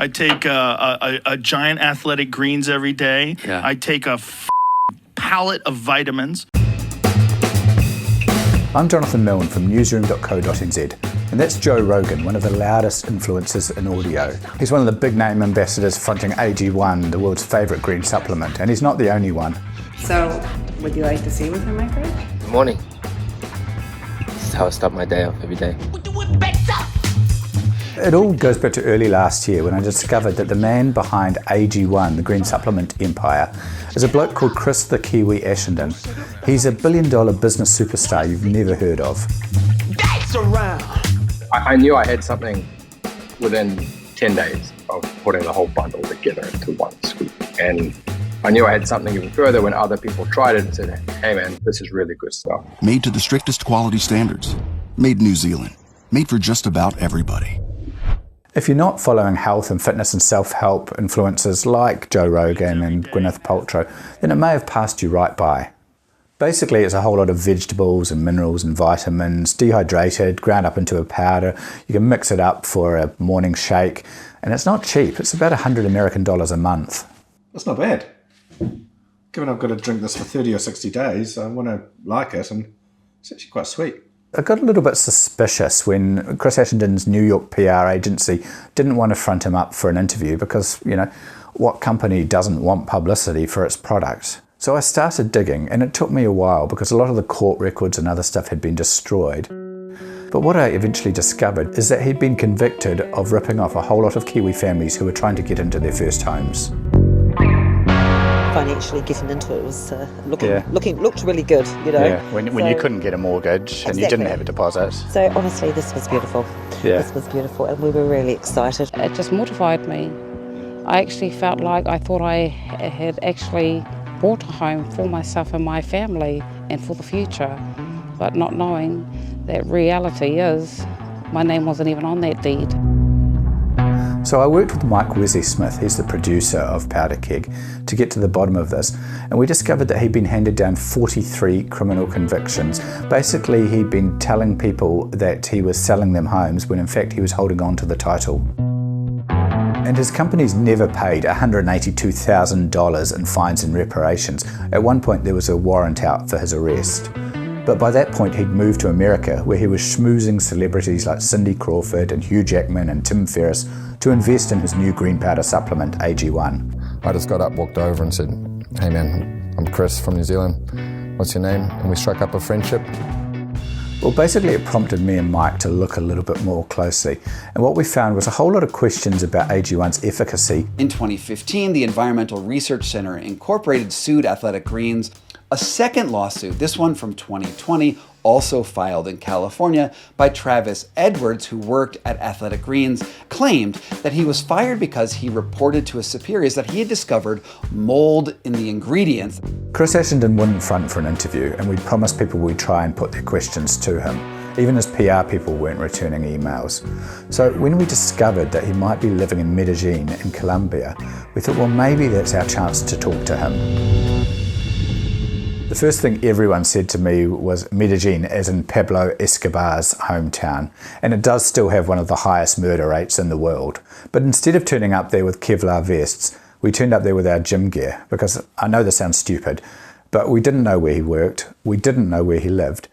I take a giant athletic greens every day. Yeah. I take a pallet of vitamins. I'm Jonathan Milne from Newsroom.co.nz, and that's Joe Rogan, one of the loudest influencers in audio. He's one of the big name ambassadors fronting AG1, the world's favourite green supplement, and he's not the only one. So, would you like to see what's in my fridge? Good morning. This is how I start my day off every day. It all goes back to early last year when I discovered that the man behind AG1, the green supplement empire, is a bloke called Chris the Kiwi Ashenden. He's a billion-dollar business superstar you've never heard of. That's around. I knew I had something within 10 days of putting the whole bundle together into one scoop. And I knew I had something even further when other people tried it and said, hey man, this is really good stuff. Made to the strictest quality standards. Made in New Zealand. Made for just about everybody. If you're not following health and fitness and self-help influencers like Joe Rogan and Gwyneth Paltrow, then it may have passed you right by. Basically, it's a whole lot of vegetables and minerals and vitamins, dehydrated, ground up into a powder. You can mix it up for a morning shake, and it's not cheap. It's about $100 American a month. That's not bad. Given I've got to drink this for 30 or 60 days, I want to like it, and it's actually quite sweet. I got a little bit suspicious when Chris Ashenden's New York PR agency didn't want to front him up for an interview because, you know, what company doesn't want publicity for its product? So I started digging, and it took me a while because a lot of the court records and other stuff had been destroyed. But what I eventually discovered is that he'd been convicted of ripping off a whole lot of Kiwi families who were trying to get into their first homes. Financially getting into it was looked really good, you know. Yeah, when you couldn't get a mortgage and you didn't have a deposit. So honestly, this was beautiful. Yeah. This was beautiful, and we were really excited. It just mortified me. I actually felt like I thought I had actually bought a home for myself and my family and for the future, but not knowing that reality is my name wasn't even on that deed. So I worked with Mike Wesley-Smith, he's the producer of Powder Keg, to get to the bottom of this, and we discovered that he'd been handed down 43 criminal convictions. Basically, he'd been telling people that he was selling them homes when in fact he was holding on to the title. And his company's never paid $182,000 in fines and reparations. At one point there was a warrant out for his arrest. But by that point he'd moved to America, where he was schmoozing celebrities like Cindy Crawford and Hugh Jackman and Tim Ferriss to invest in his new green powder supplement, AG1. I just got up, walked over and said, hey man, I'm Chris from New Zealand. What's your name? And we struck up a friendship. Well, basically it prompted me and Mike to look a little bit more closely. And what we found was a whole lot of questions about AG1's efficacy. In 2015, the Environmental Research Center Incorporated sued Athletic Greens. A second lawsuit, this one from 2020, also filed in California by Travis Edwards, who worked at Athletic Greens, claimed that he was fired because he reported to his superiors that he had discovered mold in the ingredients. Chris Ashenden wouldn't front for an interview, and we promised people we'd try and put their questions to him. Even his PR people weren't returning emails. So when we discovered that he might be living in Medellin in Colombia, we thought, well, maybe that's our chance to talk to him. The first thing everyone said to me was Medellin, as in Pablo Escobar's hometown, and it does still have one of the highest murder rates in the world. But instead of turning up there with Kevlar vests, we turned up there with our gym gear, because I know this sounds stupid, but we didn't know where he worked, we didn't know where he lived,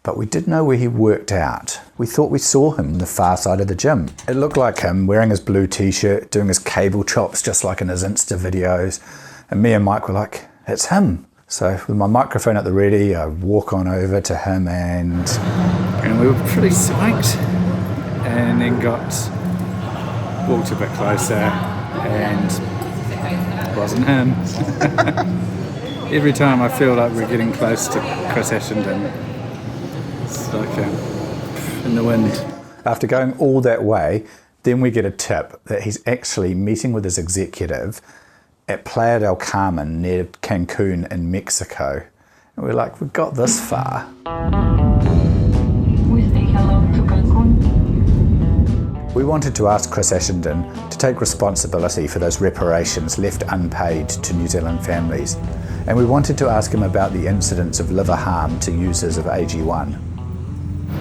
but we did know where he worked out. We thought we saw him on the far side of the gym. It looked like him, wearing his blue t-shirt, doing his cable chops just like in his Insta videos, and me and Mike were like, it's him. So with my microphone at the ready, I walk on over to him and we were pretty psyched, and then walked a bit closer and it wasn't him. Every time I feel like we're getting close to Chris Ashenden, it's like in the wind. After going all that way, then we get a tip that he's actually meeting with his executive at Playa del Carmen near Cancun in Mexico. And we're like, we've got this far. We wanted to ask Chris Ashenden to take responsibility for those reparations left unpaid to New Zealand families. And we wanted to ask him about the incidents of liver harm to users of AG1.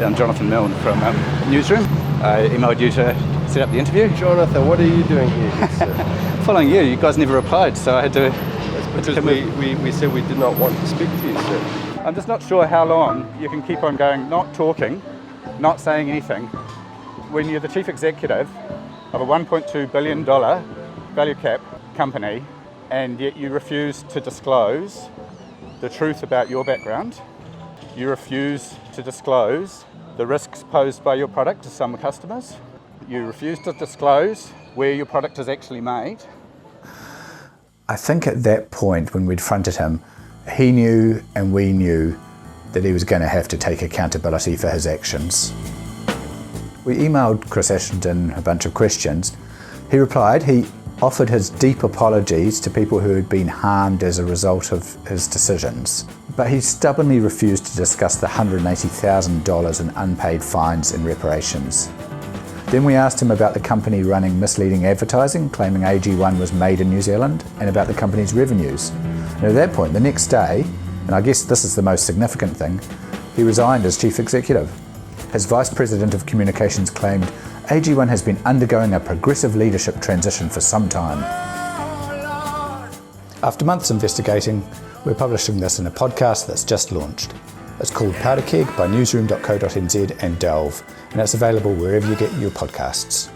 I'm Jonathan Milne from Newsroom. I emailed you to set up the interview. Jonathan, what are you doing here, good sir? Following you guys never replied, so I had to... That's because we said we did not want to speak to you, sir. I'm just not sure how long you can keep on going, not talking, not saying anything, when you're the chief executive of a $1.2 billion value cap company, and yet you refuse to disclose the truth about your background. You refuse to disclose the risks posed by your product to some customers. You refuse to disclose where your product is actually made. I think at that point when we'd fronted him, he knew and we knew that he was going to have to take accountability for his actions. We emailed Chris Ashton a bunch of questions. He replied. He offered his deep apologies to people who had been harmed as a result of his decisions. But he stubbornly refused to discuss the $180,000 in unpaid fines and reparations. Then we asked him about the company running misleading advertising, claiming AG1 was made in New Zealand, and about the company's revenues. And at that point, the next day, and I guess this is the most significant thing, he resigned as chief executive. His vice president of communications claimed AG1 has been undergoing a progressive leadership transition for some time. After months investigating, we're publishing this in a podcast that's just launched. It's called Powder Keg by newsroom.co.nz and Delve, and it's available wherever you get your podcasts.